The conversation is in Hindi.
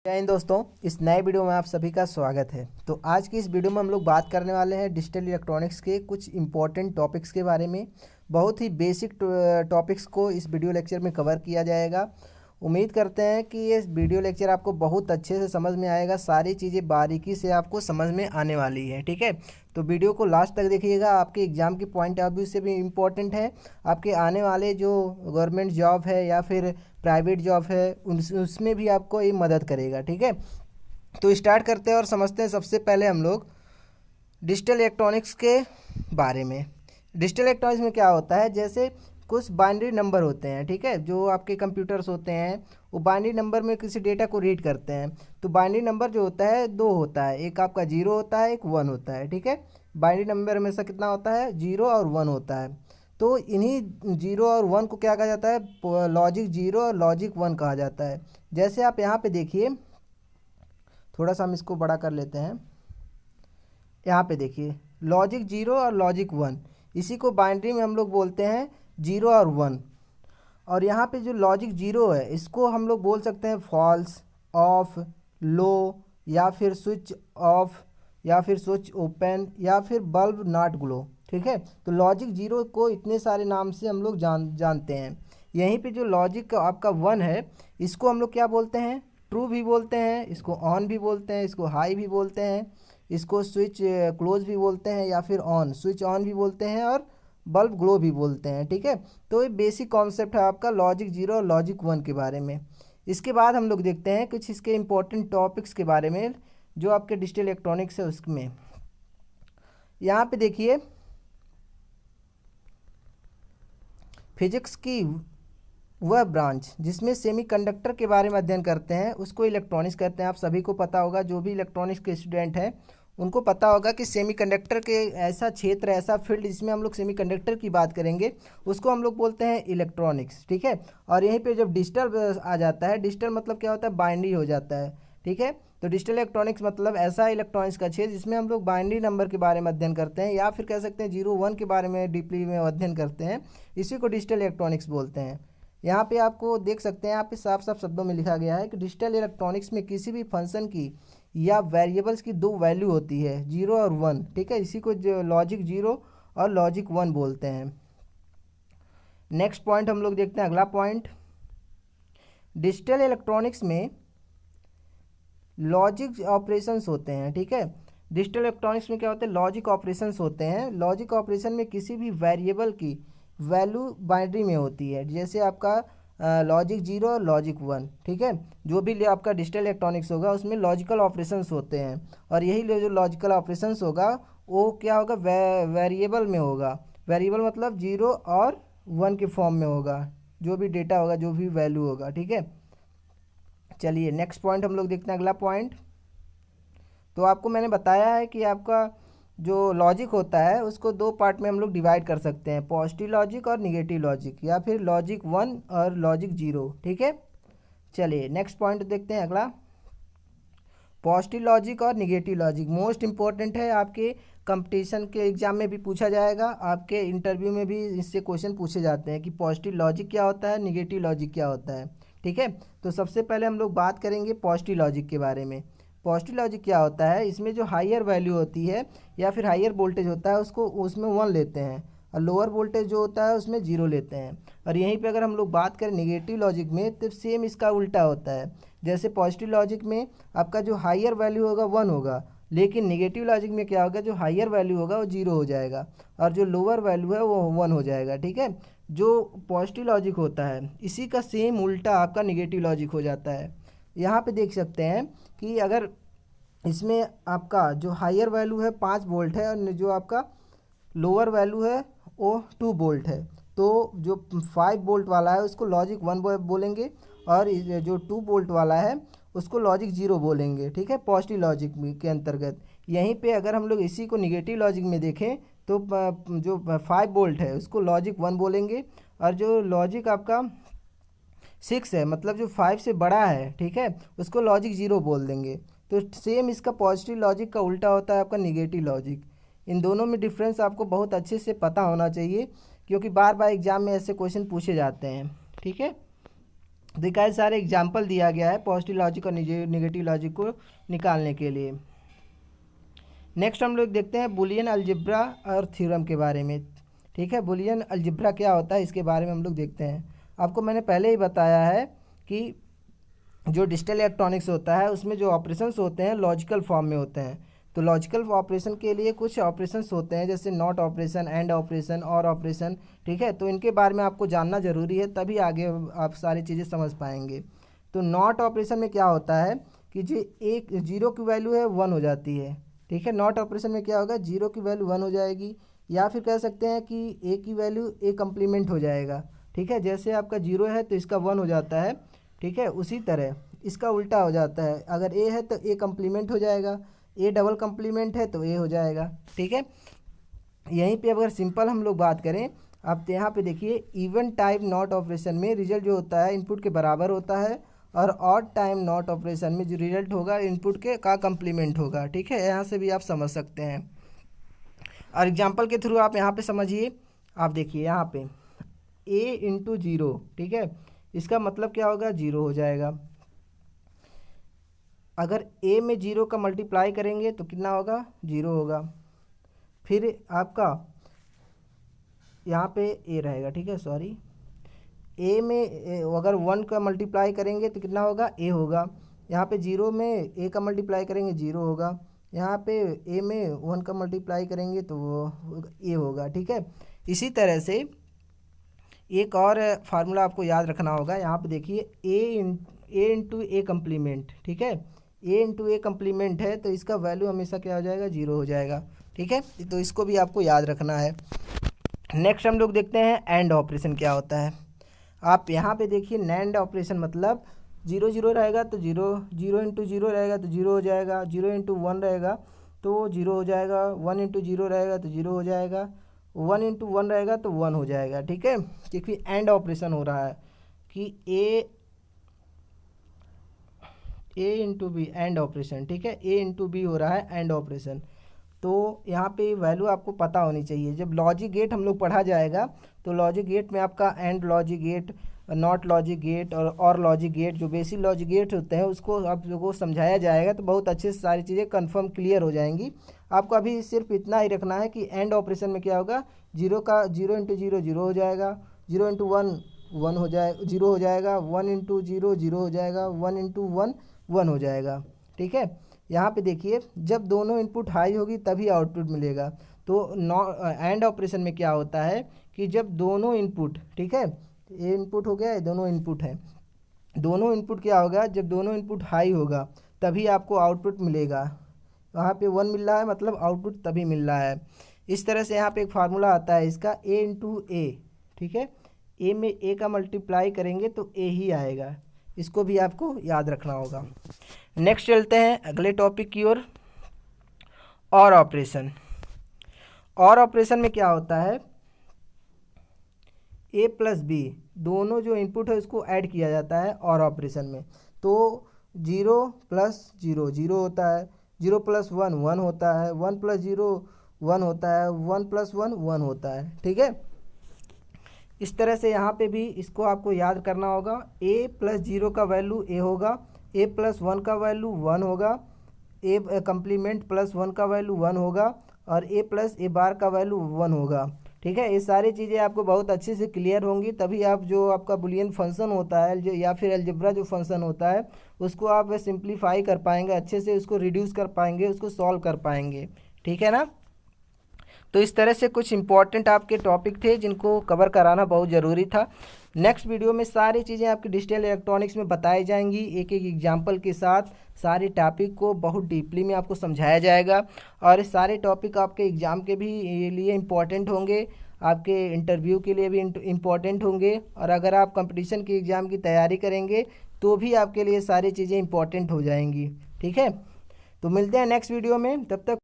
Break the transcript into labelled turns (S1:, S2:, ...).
S1: जय हिंद दोस्तों, इस नए वीडियो में आप सभी का स्वागत है। तो आज की इस वीडियो में हम लोग बात करने वाले हैं डिजिटल इलेक्ट्रॉनिक्स के कुछ इंपॉर्टेंट टॉपिक्स के बारे में। बहुत ही बेसिक टॉपिक्स को इस वीडियो लेक्चर में कवर किया जाएगा। उम्मीद करते हैं कि ये वीडियो लेक्चर आपको बहुत अच्छे से समझ में आएगा, सारी चीज़ें बारीकी से आपको समझ में आने वाली है। ठीक है, तो वीडियो को लास्ट तक देखिएगा, आपके एग्ज़ाम के पॉइंट ऑफ व्यू से भी इम्पोर्टेंट है। आपके आने वाले जो गवर्नमेंट जॉब है या फिर प्राइवेट जॉब है उसमें भी आपको ये मदद करेगा। ठीक है, तो स्टार्ट करते हैं और समझते हैं सबसे पहले हम लोग डिजिटल इलेक्ट्रॉनिक्स के बारे में। डिजिटल इलेक्ट्रॉनिक्स में क्या होता है, जैसे कुछ बाइनरी नंबर होते हैं। ठीक है, जो आपके कंप्यूटर्स होते हैं वो बाइनरी नंबर में किसी डेटा को रीड करते हैं। तो बाइनरी नंबर जो होता है दो होता है, एक आपका जीरो होता है, एक वन होता है। ठीक है, बाइनरी नंबर हमेशा कितना होता है, जीरो और वन होता है। तो इन्हीं जीरो और वन को क्या कहा जाता है, लॉजिक जीरो और लॉजिक वन कहा जाता है। जैसे आप यहाँ पे देखिए, थोड़ा सा हम इसको बड़ा कर लेते हैं। यहाँ पे देखिए लॉजिक जीरो और लॉजिक वन, इसी को बाइनरी में हम लोग बोलते हैं जीरो और वन। और यहाँ पे जो लॉजिक जीरो है इसको हम लोग बोल सकते हैं फॉल्स, ऑफ, लो, या फिर स्विच ऑफ, या फिर स्विच ओपन, या फिर बल्ब नॉट ग्लो। ठीक है, तो लॉजिक जीरो को इतने सारे नाम से हम लोग जानते हैं। यहीं पे जो लॉजिक आपका वन है इसको हम लोग क्या बोलते हैं, ट्रू भी बोलते हैं, इसको ऑन भी बोलते हैं, इसको हाई भी बोलते हैं, इसको स्विच क्लोज भी बोलते हैं, या फिर ऑन स्विच ऑन भी बोलते हैं, और बल्ब ग्लो भी बोलते हैं। ठीक है, तो ये बेसिक कॉन्सेप्ट है आपका लॉजिक जीरो और लॉजिक वन के बारे में। इसके बाद हम लोग देखते हैं कुछ इसके इंपॉर्टेंट टॉपिक्स के बारे में जो आपके डिजिटल इलेक्ट्रॉनिक्स है उसमें। यहाँ पे देखिए फिजिक्स की वह ब्रांच जिसमें सेमीकंडक्टर के बारे में अध्ययन करते हैं उसको इलेक्ट्रॉनिक्स कहते हैं। आप सभी को पता होगा, जो भी इलेक्ट्रॉनिक्स के स्टूडेंट हैं उनको पता होगा कि सेमीकंडक्टर के ऐसा क्षेत्र, ऐसा फील्ड जिसमें हम लोग सेमीकंडक्टर की बात करेंगे उसको हम लोग बोलते हैं इलेक्ट्रॉनिक्स। ठीक है, और यहीं पे जब डिजिटल आ जाता है, डिजिटल मतलब क्या होता है, बाइनरी हो जाता है। ठीक है, तो डिजिटल इलेक्ट्रॉनिक्स मतलब ऐसा इलेक्ट्रॉनिक्स का क्षेत्र जिसमें हम लोग बाइनरी नंबर के बारे में अध्ययन करते हैं, या फिर कह सकते हैं जीरो वन के बारे में डीपली में अध्ययन करते हैं, इसी को डिजिटल इलेक्ट्रॉनिक्स बोलते हैं। यहाँ पे आपको देख सकते हैं, यहाँ पे साफ साफ शब्दों में लिखा गया है कि डिजिटल इलेक्ट्रॉनिक्स में किसी भी फंक्शन की या वेरिएबल्स की दो वैल्यू होती है, जीरो और वन। ठीक है, इसी को जो लॉजिक जीरो और लॉजिक वन बोलते हैं। नेक्स्ट पॉइंट हम लोग देखते हैं, अगला पॉइंट, डिजिटल इलेक्ट्रॉनिक्स में लॉजिक ऑपरेशंस होते हैं। ठीक है, डिजिटल इलेक्ट्रॉनिक्स में क्या होते हैं, लॉजिक ऑपरेशंस होते हैं। लॉजिक ऑपरेशन में किसी भी वेरिएबल की वैल्यू बाइनरी में होती है, जैसे आपका लॉजिक जीरो और लॉजिक वन। ठीक है, जो भी आपका डिजिटल इलेक्ट्रॉनिक्स होगा उसमें लॉजिकल ऑपरेशंस होते हैं, और यही जो लॉजिकल ऑपरेशंस होगा वो क्या होगा, वेरिएबल में होगा। वेरिएबल मतलब जीरो और वन के फॉर्म में होगा, जो भी डेटा होगा, जो भी वैल्यू होगा। ठीक है, चलिए नेक्स्ट पॉइंट हम लोग देखते हैं, अगला पॉइंट। तो आपको मैंने बताया है कि आपका जो लॉजिक होता है उसको दो पार्ट में हम लोग डिवाइड कर सकते हैं, पॉजिटिव लॉजिक और निगेटिव लॉजिक, या फिर लॉजिक वन और लॉजिक जीरो। ठीक है, चलिए नेक्स्ट पॉइंट देखते हैं, अगला, पॉजिटिव लॉजिक और निगेटिव लॉजिक मोस्ट इंपॉर्टेंट है। आपके कंपटीशन के एग्जाम में भी पूछा जाएगा, आपके इंटरव्यू में भी इससे क्वेश्चन पूछे जाते हैं कि पॉजिटिव लॉजिक क्या होता है, निगेटिव लॉजिक क्या होता है। ठीक है, तो सबसे पहले हम लोग बात करेंगे पॉजिटिव लॉजिक के बारे में। पॉजिटिव लॉजिक क्या होता है, इसमें जो हायर वैल्यू होती है या फिर हायर वोल्टेज होता है उसको उसमें वन लेते हैं, और लोअर वोल्टेज जो होता है उसमें जीरो लेते हैं। और यहीं पे अगर हम लोग बात करें निगेटिव लॉजिक में तो सेम इसका उल्टा होता है। जैसे पॉजिटिव लॉजिक में आपका जो हायर वैल्यू होगा वन होगा, लेकिन निगेटिव लॉजिक में क्या होगा, जो हायर वैल्यू होगा वो जीरो हो जाएगा, और जो लोअर वैल्यू है वो वन हो जाएगा। ठीक है, जो पॉजिटिव लॉजिक होता है इसी का सेम उल्टा आपका निगेटिव लॉजिक हो जाता है। यहाँ पे देख सकते हैं कि अगर इसमें आपका जो हायर वैल्यू है 5 वोल्ट है, और जो आपका लोअर वैल्यू है वो 2 वोल्ट है, तो जो 5 वोल्ट वाला है उसको लॉजिक वन बोलेंगे, और जो 2 वोल्ट वाला है उसको लॉजिक जीरो बोलेंगे। ठीक है, पॉजिटिव लॉजिक के अंतर्गत। यहीं पे अगर हम लोग इसी को निगेटिव लॉजिक में देखें तो जो 5 वोल्ट है उसको लॉजिक वन बोलेंगे, और जो लॉजिक आपका 6 है, मतलब जो 5 से बड़ा है, ठीक है, उसको लॉजिक जीरो बोल देंगे। तो सेम इसका पॉजिटिव लॉजिक का उल्टा होता है आपका निगेटिव लॉजिक। इन दोनों में डिफरेंस आपको बहुत अच्छे से पता होना चाहिए, क्योंकि बार बार एग्जाम में ऐसे क्वेश्चन पूछे जाते हैं। ठीक है, दिखाए सारे एग्जाम्पल दिया गया है पॉजिटिव लॉजिक और निगेटिव लॉजिक को निकालने के लिए। नेक्स्ट हम लोग देखते हैं बुलियन अलजेब्रा और थ्योरम के बारे में। ठीक है, बुलियन अलजेब्रा क्या होता है इसके बारे में हम लोग देखते हैं। आपको मैंने पहले ही बताया है कि जो डिजिटल इलेक्ट्रॉनिक्स होता है उसमें जो ऑपरेशंस होते हैं लॉजिकल फॉर्म में होते हैं। तो लॉजिकल ऑपरेशन के लिए कुछ ऑपरेशंस होते हैं जैसे नॉट ऑपरेशन, एंड ऑपरेशन, और ऑपरेशन। ठीक है, तो इनके बारे में आपको जानना ज़रूरी है, तभी आगे आप सारी चीज़ें समझ पाएंगे। तो नॉट ऑपरेशन में क्या होता है कि जो एक जीरो की वैल्यू है 1 हो जाती है। ठीक है, नॉट ऑपरेशन में क्या होगा, जीरो की वैल्यू 1 हो जाएगी, या फिर कह सकते हैं कि ए की वैल्यू ए कम्प्लीमेंट हो जाएगा। ठीक है, जैसे आपका जीरो है तो इसका 1 हो जाता है। ठीक है, उसी तरह इसका उल्टा हो जाता है, अगर ए है तो ए कम्प्लीमेंट हो जाएगा, ए डबल कम्प्लीमेंट है तो ए हो जाएगा। ठीक है, यहीं पे अगर सिंपल हम लोग बात करें, आप यहाँ पे देखिए इवन टाइप नॉट ऑपरेशन में रिजल्ट जो होता है इनपुट के बराबर होता है, और ऑड टाइम नॉट ऑपरेशन में जो रिजल्ट होगा इनपुट के का कम्प्लीमेंट होगा। ठीक है, यहाँ से भी आप समझ सकते हैं, और एग्जाम्पल के थ्रू आप यहाँ पे समझिए। आप देखिए यहाँ पे ए इंटू जीरो, ठीक है, इसका मतलब क्या होगा, जीरो हो जाएगा। अगर ए में जीरो का मल्टीप्लाई करेंगे तो कितना होगा, जीरो होगा। फिर आपका यहाँ पे ए रहेगा। ठीक है, सॉरी, ए में अगर 1 का मल्टीप्लाई करेंगे तो कितना होगा, ए होगा। यहाँ पे जीरो में ए का मल्टीप्लाई करेंगे जीरो होगा। यहाँ पे ए में 1 का मल्टीप्लाई करेंगे तो वो ए होगा। ठीक है, इसी तरह से एक और फार्मूला आपको याद रखना होगा। यहाँ पे देखिए ए इंटू ए कम्प्लीमेंट। ठीक है, ए इंटू ए कम्प्लीमेंट है तो इसका वैल्यू हमेशा क्या हो जाएगा, जीरो हो जाएगा। ठीक है, तो इसको भी आपको याद रखना है। नेक्स्ट हम लोग देखते हैं एंड ऑपरेशन क्या होता है। आप यहाँ पे देखिए नैंड ऑपरेशन मतलब जीरो जीरो रहेगा तो जीरो, जीरो इंटू जीरो रहेगा तो जीरो हो जाएगा, जीरो इंटू 1 रहेगा तो जीरो हो जाएगा, 1 इंटू जीरो रहेगा तो जीरो हो जाएगा, 1 इंटू 1 रहेगा तो 1 हो जाएगा। ठीक है, क्योंकि एंड ऑपरेशन हो रहा है कि ए इंटू बी, एंड ऑपरेशन। ठीक है, ए इंटू बी हो रहा है एंड ऑपरेशन। तो यहाँ पे वैल्यू आपको पता होनी चाहिए। जब लॉजिक गेट हम लोग पढ़ा जाएगा तो लॉजिक गेट में आपका and logic gate, not logic gate और लॉजिक गेट, जो बेसिक लॉजिक गेट होते हैं उसको आप लोगों को समझाया जाएगा तो बहुत अच्छे से सारी चीज़ें कंफर्म क्लियर हो जाएंगी। आपको अभी सिर्फ इतना ही रखना है कि एंड ऑपरेशन में क्या होगा, जीरो इंटू जीरो जीरो हो जाएगा, जीरो इंटू 1 हो जाए, जीरो हो जाएगा, 1 इंटू जीरो जीरो हो जाएगा, 1 इंटू 1 हो जाएगा। ठीक है, यहाँ पे देखिए जब दोनों इनपुट हाई होगी तभी आउटपुट मिलेगा। तो एंड ऑपरेशन में क्या होता है कि जब दोनों इनपुट, ठीक है, ये इनपुट हो गया, ये दोनों इनपुट है, दोनों इनपुट क्या होगा, जब दोनों इनपुट हाई होगा तभी आपको आउटपुट मिलेगा। वहाँ पे 1 मिल रहा है मतलब आउटपुट तभी मिल रहा है। इस तरह से यहाँ पे एक फार्मूला आता है इसका, ए इंटू ए। ठीक है, ए में ए का मल्टीप्लाई करेंगे तो ए ही आएगा, इसको भी आपको याद रखना होगा। नेक्स्ट चलते हैं अगले टॉपिक की ओर, और ऑपरेशन। और ऑपरेशन में क्या होता है, ए प्लस बी दोनों जो इनपुट है उसको ऐड किया जाता है और ऑपरेशन में। तो जीरो प्लस जीरो जीरो होता है, जीरो प्लस 1 1 होता है, 1 प्लस जीरो 1 होता है, 1 प्लस 1 1 होता है। ठीक है, इस तरह से यहाँ पे भी इसको आपको याद करना होगा। ए प्लस जीरो का वैल्यू ए होगा, ए प्लस 1 का वैल्यू 1 होगा, ए कम्प्लीमेंट प्लस 1 का वैल्यू 1 होगा, और ए प्लस ए बार का वैल्यू 1 होगा। ठीक है, ये सारी चीज़ें आपको बहुत अच्छे से क्लियर होंगी, तभी आप जो आपका बुलियन फंक्शन होता है या फिर अलजेब्रा जो फंक्शन होता है उसको आप सिंप्लीफाई कर पाएंगे, अच्छे से उसको रिड्यूस कर पाएंगे, उसको सॉल्व कर पाएंगे। ठीक है ना, तो इस तरह से कुछ इंपॉर्टेंट आपके टॉपिक थे जिनको कवर कराना बहुत ज़रूरी था। नेक्स्ट वीडियो में सारी चीज़ें आपकी डिजिटल इलेक्ट्रॉनिक्स में बताई जाएंगी, एक एक एग्जाम्पल के साथ सारे टॉपिक को बहुत डीपली में आपको समझाया जाएगा, और सारे टॉपिक आपके एग्ज़ाम के भी लिए इम्पॉर्टेंट होंगे, आपके इंटरव्यू के लिए भी इम्पॉर्टेंट होंगे, और अगर आप कंपटीशन की एग्ज़ाम की तैयारी करेंगे तो भी आपके लिए सारी चीज़ें इम्पॉर्टेंट हो जाएंगी। ठीक है, तो मिलते हैं नेक्स्ट वीडियो में, तब तक